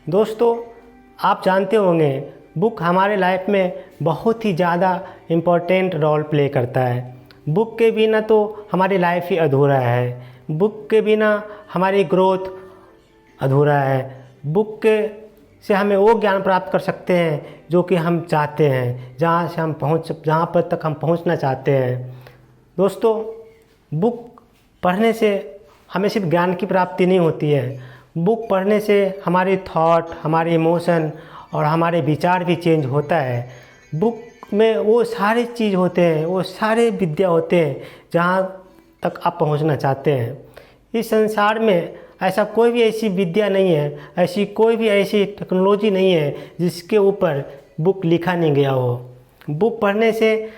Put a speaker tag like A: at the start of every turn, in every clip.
A: दोस्तों, आप जानते होंगे बुक हमारे लाइफ में बहुत ही ज़्यादा इम्पोर्टेंट रोल प्ले करता है। बुक के बिना तो हमारी लाइफ ही अधूरा है। बुक के बिना हमारी ग्रोथ अधूरा है। बुक के से हमें वो ज्ञान प्राप्त कर सकते हैं जो कि हम चाहते हैं, जहाँ पर तक हम पहुँचना चाहते हैं। दोस्तों, बुक पढ़ने से हमें सिर्फ ज्ञान की प्राप्ति नहीं होती है। बुक पढ़ने से हमारी थॉट, हमारे इमोशन और हमारे विचार भी चेंज होता है। बुक में वो सारे चीज़ होते हैं, वो सारे विद्या होते हैं जहाँ तक आप पहुँचना चाहते हैं। इस संसार में ऐसा कोई भी ऐसी विद्या नहीं है, ऐसी कोई भी ऐसी टेक्नोलॉजी नहीं है जिसके ऊपर बुक लिखा नहीं गया हो। बुक पढ़ने से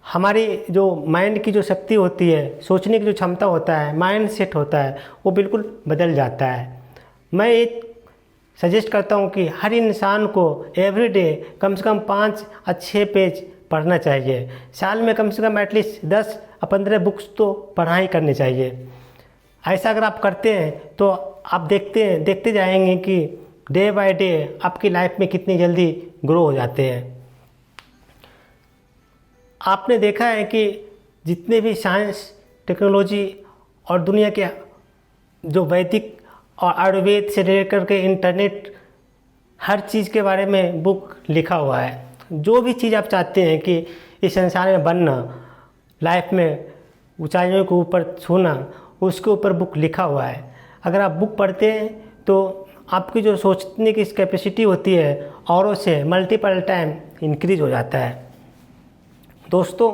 A: हमारी जो माइंड की जो शक्ति होती है, सोचने की जो क्षमता होता है, माइंड सेट होता है, वो बिल्कुल बदल जाता है। मैं एक सजेस्ट करता हूँ कि हर इंसान को एवरीडे कम से कम 5 अच्छे पेज पढ़ना चाहिए। साल में कम से कम एटलीस्ट 10 या 15 बुक्स तो पढ़ाई करनी चाहिए। ऐसा अगर आप करते हैं तो आप देखते जाएंगे कि डे बाय डे आपकी लाइफ में कितनी जल्दी ग्रो हो जाते हैं। आपने देखा है कि जितने भी साइंस, टेक्नोलॉजी और दुनिया के जो वैदिक और आयुर्वेद से लेकर के इंटरनेट, हर चीज़ के बारे में बुक लिखा हुआ है। जो भी चीज़ आप चाहते हैं कि इस संसार में बनना, लाइफ में ऊंचाइयों के ऊपर छूना, उसके ऊपर बुक लिखा हुआ है। अगर आप बुक पढ़ते हैं तो आपकी जो सोचने की कैपेसिटी होती है औरों से मल्टीपल टाइम इंक्रीज हो जाता है। दोस्तों,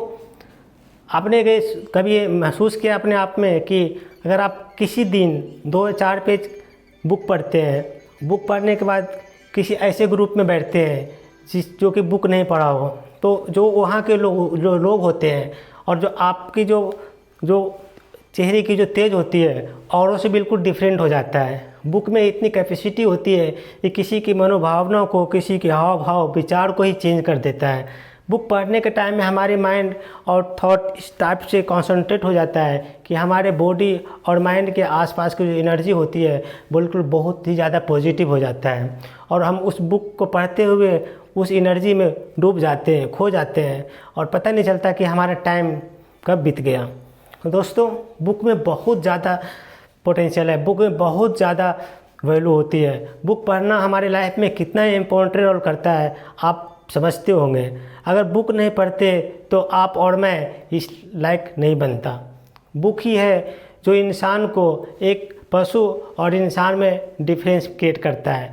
A: आपने कभी महसूस किया अपने आप में कि अगर आप किसी दिन 2 या 4 पेज बुक पढ़ते हैं, बुक पढ़ने के बाद किसी ऐसे ग्रुप में बैठते हैं जो कि बुक नहीं पढ़ा हो, तो जो वहाँ के लोग होते हैं और जो आपकी जो चेहरे की जो तेज होती है औरों से बिल्कुल डिफरेंट हो जाता है। बुक में इतनी कैपेसिटी होती है कि किसी की मनोभावना को, किसी के हाव भाव, विचार को ही चेंज कर देता है। बुक पढ़ने के टाइम में हमारे माइंड और थॉट इस टाइप से कॉन्सेंट्रेट हो जाता है कि हमारे बॉडी और माइंड के आसपास की जो एनर्जी होती है बिल्कुल बहुत ही ज़्यादा पॉजिटिव हो जाता है और हम उस बुक को पढ़ते हुए उस एनर्जी में डूब जाते हैं, खो जाते हैं और पता नहीं चलता कि हमारा टाइम कब बीत गया। दोस्तों, बुक में बहुत ज़्यादा पोटेंशियल है, बुक में बहुत ज़्यादा वैल्यू होती है। बुक पढ़ना हमारे लाइफ में कितना इम्पोर्टेंट रोल करता है आप समझते होंगे। अगर बुक नहीं पढ़ते तो आप और मैं इस लायक नहीं बनता। बुक ही है जो इंसान को एक पशु और इंसान में डिफरेंस क्रिएट करता है।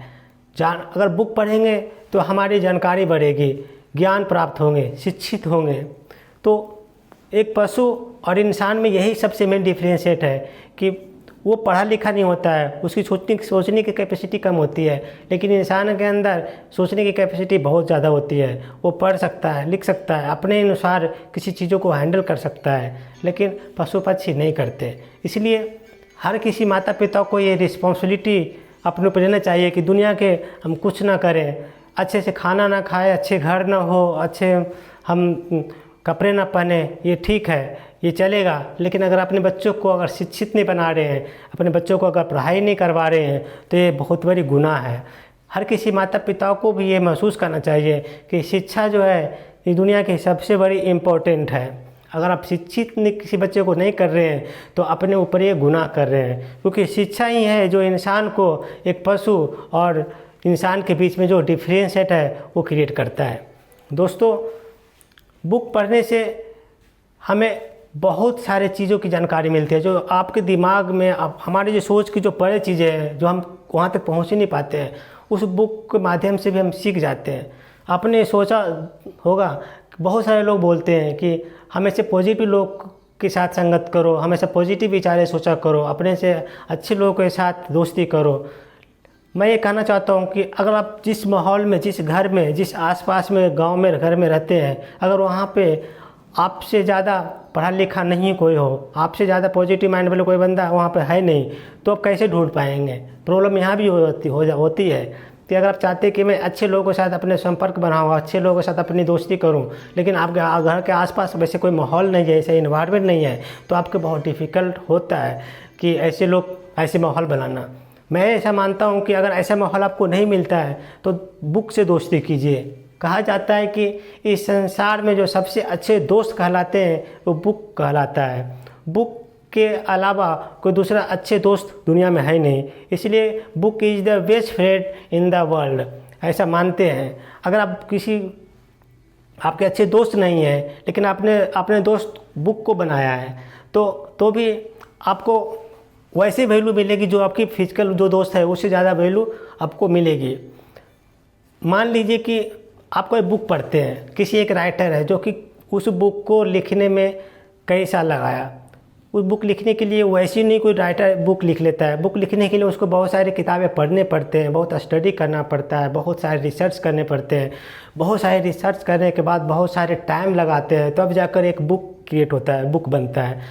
A: अगर बुक पढ़ेंगे तो हमारी जानकारी बढ़ेगी, ज्ञान प्राप्त होंगे, शिक्षित होंगे। तो एक पशु और इंसान में यही सबसे मेन डिफरेंशिएट है कि वो पढ़ा लिखा नहीं होता है, उसकी सोचने की कैपेसिटी कम होती है, लेकिन इंसान के अंदर सोचने की कैपेसिटी बहुत ज़्यादा होती है। वो पढ़ सकता है, लिख सकता है, अपने अनुसार किसी चीज़ों को हैंडल कर सकता है, लेकिन पशु पक्षी नहीं करते। इसलिए हर किसी माता पिता को ये रिस्पॉन्सिबिलिटी अपने ऊपर लेना चाहिए कि दुनिया के हम कुछ ना करें, अच्छे से खाना ना खाए, अच्छे घर ना हो, अच्छे हम कपड़े ना पहने, ये ठीक है, ये चलेगा। लेकिन अगर अपने बच्चों को अगर शिक्षित नहीं बना रहे हैं, अपने बच्चों को अगर पढ़ाई नहीं करवा रहे हैं तो ये बहुत बड़ी गुनाह है। हर किसी माता पिता को भी ये महसूस करना चाहिए कि शिक्षा जो है ये दुनिया की सबसे बड़ी इम्पोर्टेंट है। अगर आप शिक्षित किसी बच्चे को नहीं कर रहे हैं तो अपने ऊपर ये गुनाह कर रहे हैं, क्योंकि शिक्षा ही है जो इंसान को एक पशु और इंसान के बीच में जो डिफरेंशिएट है वो क्रिएट करता है। दोस्तों, बुक पढ़ने से हमें बहुत सारे चीज़ों की जानकारी मिलती है जो आपके दिमाग में हमारी जो सोच की जो बड़े चीज़ें हैं जो हम वहाँ तक पहुँच ही नहीं पाते हैं, उस बुक के माध्यम से भी हम सीख जाते हैं। आपने सोचा होगा, बहुत सारे लोग बोलते हैं कि हमेशा पॉजिटिव लोग के साथ संगत करो, हमेशा पॉजिटिव विचारें सोचा करो, अपने से अच्छे लोगों के साथ दोस्ती करो। मैं ये कहना चाहता हूँ कि अगर आप जिस माहौल में, जिस घर में, जिस आसपास में, गांव में, घर में रहते हैं, अगर वहाँ पे आपसे ज़्यादा पढ़ा लिखा नहीं कोई हो, आपसे ज़्यादा पॉजिटिव माइंड वाले कोई बंदा वहाँ पे है नहीं, तो आप कैसे ढूंढ पाएंगे। प्रॉब्लम यहाँ भी होती है कि अगर आप चाहते हैं कि मैं अच्छे लोगों के साथ अपने संपर्क बनाऊँ, अच्छे लोगों के साथ अपनी दोस्ती करूँ, लेकिन आपके घर के आसपास वैसे कोई माहौल नहीं है, ऐसा इन्वायरमेंट नहीं है, तो आपको बहुत डिफ़िकल्ट होता है कि ऐसे माहौल बनाना। मैं ऐसा मानता हूँ कि अगर ऐसा माहौल आपको नहीं मिलता है तो बुक से दोस्ती कीजिए। कहा जाता है कि इस संसार में जो सबसे अच्छे दोस्त कहलाते हैं वो बुक कहलाता है। बुक के अलावा कोई दूसरा अच्छे दोस्त दुनिया में है नहीं, इसलिए book is the best friend in the world, ऐसा मानते हैं। अगर आप आपके अच्छे दोस्त नहीं हैं लेकिन आपने अपने दोस्त बुक को बनाया है तो भी आपको वैसे वैल्यू मिलेगी जो आपकी फिजिकल जो दोस्त है उससे ज़्यादा वैल्यू आपको मिलेगी। मान लीजिए कि आप कोई बुक पढ़ते हैं, किसी एक राइटर है जो कि उस बुक को लिखने में कई साल लगाया। उस बुक लिखने के लिए वैसे नहीं कोई राइटर बुक लिख लेता है। बुक लिखने के लिए उसको बहुत सारी किताबें पढ़ने पड़ते हैं, बहुत स्टडी करना पड़ता है, बहुत सारे रिसर्च करने पड़ते हैं। बहुत सारे रिसर्च करने के बाद बहुत सारे टाइम लगाते हैं तब जाकर एक बुक क्रिएट होता है, बुक बनता है।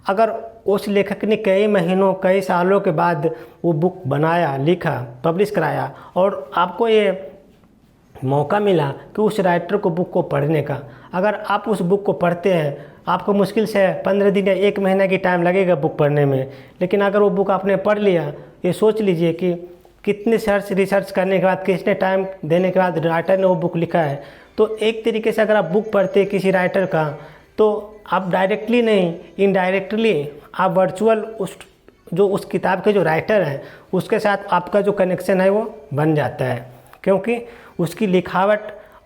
A: अगर उस लेखक ने कई महीनों कई सालों के बाद वो बुक बनाया, लिखा, पब्लिश कराया और आपको ये मौका मिला कि उस राइटर को बुक को पढ़ने का, अगर आप उस बुक को पढ़ते हैं आपको मुश्किल से 15 दिन या 1 महीना की टाइम लगेगा बुक पढ़ने में, लेकिन अगर वो बुक आपने पढ़ लिया, ये सोच लीजिए कि कितने रिसर्च करने के बाद, कितने टाइम देने के बाद राइटर ने वो बुक लिखा है। तो एक तरीके से अगर आप बुक पढ़ते हैं किसी राइटर का तो आप डायरेक्टली नहीं, इनडायरेक्टली आप वर्चुअल उस किताब के जो राइटर हैं उसके साथ आपका जो कनेक्शन है वो बन जाता है, क्योंकि उसकी लिखावट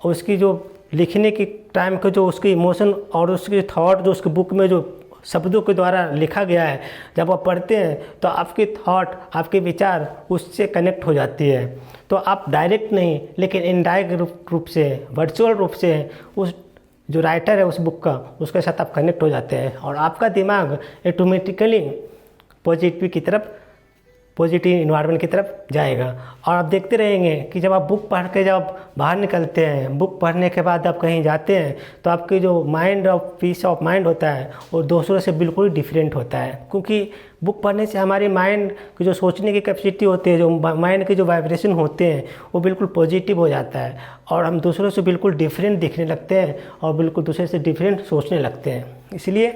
A: और उसकी जो लिखने की टाइम का जो उसकी इमोशन और उसके थॉट जो उसके बुक में जो शब्दों के द्वारा लिखा गया है, जब आप पढ़ते हैं तो आपके थॉट, आपके विचार उससे कनेक्ट हो जाती है। तो आप डायरेक्ट नहीं लेकिन इनडायरेक्ट रूप से, वर्चुअल रूप से उस जो राइटर है उस बुक का, उसके साथ आप कनेक्ट हो जाते हैं और आपका दिमाग ऑटोमेटिकली पॉजिटिव इन्वायरमेंट की तरफ जाएगा। और आप देखते रहेंगे कि जब आप बुक पढ़ के जब बाहर निकलते हैं, बुक पढ़ने के बाद आप कहीं जाते हैं तो आपकी जो पीस ऑफ माइंड होता है वो दूसरों से बिल्कुल डिफरेंट होता है, क्योंकि बुक पढ़ने से हमारे माइंड की जो सोचने की कैपेसिटी होती है, जो माइंड के जो वाइब्रेशन होते हैं वो बिल्कुल पॉजिटिव हो जाता है और हम दूसरों से बिल्कुल डिफरेंट दिखने लगते हैं और बिल्कुल दूसरे से डिफरेंट सोचने लगते हैं। इसलिए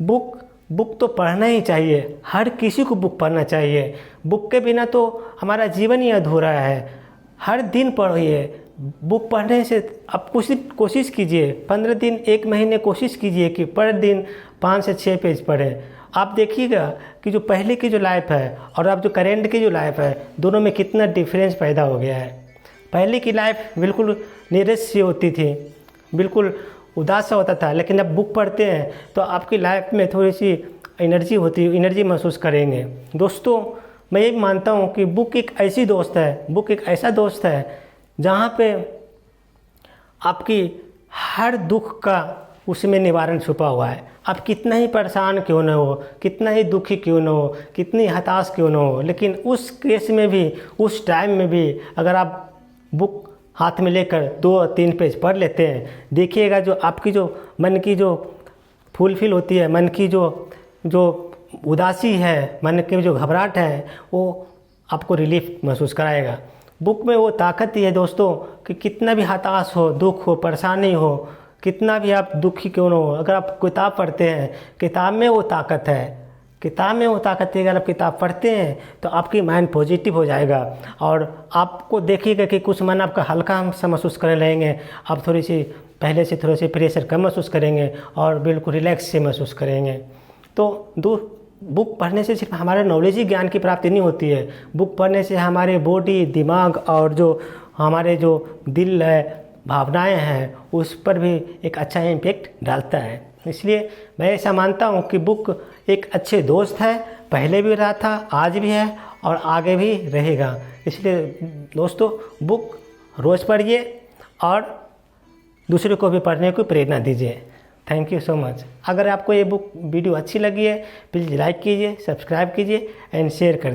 A: बुक तो पढ़ना ही चाहिए, हर किसी को बुक पढ़ना चाहिए। बुक के बिना तो हमारा जीवन ही अधूरा है। हर दिन पढ़िए। बुक पढ़ने से आप कोशिश कीजिए, 15 दिन 1 महीने कोशिश कीजिए कि पर दिन 5 से 6 पेज पढ़ें। आप देखिएगा कि जो पहले की जो लाइफ है और अब जो करेंट की जो लाइफ है, दोनों में कितना डिफरेंस पैदा हो गया है। पहले की लाइफ बिल्कुल नीरस सी होती थी, बिल्कुल उदास सा होता था, लेकिन जब बुक पढ़ते हैं तो आपकी लाइफ में थोड़ी सी एनर्जी महसूस करेंगे। दोस्तों, मैं ये मानता हूँ कि बुक एक ऐसी दोस्त है, बुक एक ऐसा दोस्त है जहाँ पे आपकी हर दुख का उसमें निवारण छुपा हुआ है। आप कितना ही परेशान क्यों न हो, कितना ही दुखी क्यों न हो, कितनी हताश क्यों न हो, लेकिन उस केस में भी, उस टाइम में भी अगर आप बुक हाथ में लेकर 2-3 पेज पढ़ लेते हैं, देखिएगा जो आपकी जो मन की जो फुलफिल होती है, मन की जो उदासी है, मन की जो घबराहट है, वो आपको रिलीफ महसूस कराएगा। बुक में वो ताकत ही है दोस्तों कि कितना भी हताश हो, दुख हो, परेशानी हो, कितना भी आप दुखी क्यों न हो, अगर आप किताब पढ़ते हैं, किताब में वो ताकत है। किताब में वो ताकत है, अगर आप किताब पढ़ते हैं तो आपकी माइंड पॉजिटिव हो जाएगा और आपको देखिएगा कि कुछ मन आपका हल्का सा महसूस करने लगेंगे। आप पहले से थोड़ी सी प्रेशर कम महसूस करेंगे और बिल्कुल रिलैक्स से महसूस करेंगे। तो बुक पढ़ने से सिर्फ हमारे नॉलेज ही ज्ञान की प्राप्ति नहीं होती है। बुक पढ़ने से हमारे बॉडी, दिमाग और जो हमारे जो दिल है, भावनाएं हैं, उस पर भी एक अच्छा इम्पैक्ट डालता है। इसलिए मैं ऐसा मानता हूँ कि बुक एक अच्छे दोस्त है, पहले भी रहा था, आज भी है और आगे भी रहेगा। इसलिए दोस्तों, बुक रोज़ पढ़िए और दूसरे को भी पढ़ने को प्रेरणा दीजिए। Thank you so much. अगर आपको ये वीडियो अच्छी लगी है प्लीज़ लाइक कीजिए, सब्सक्राइब कीजिए एंड शेयर कर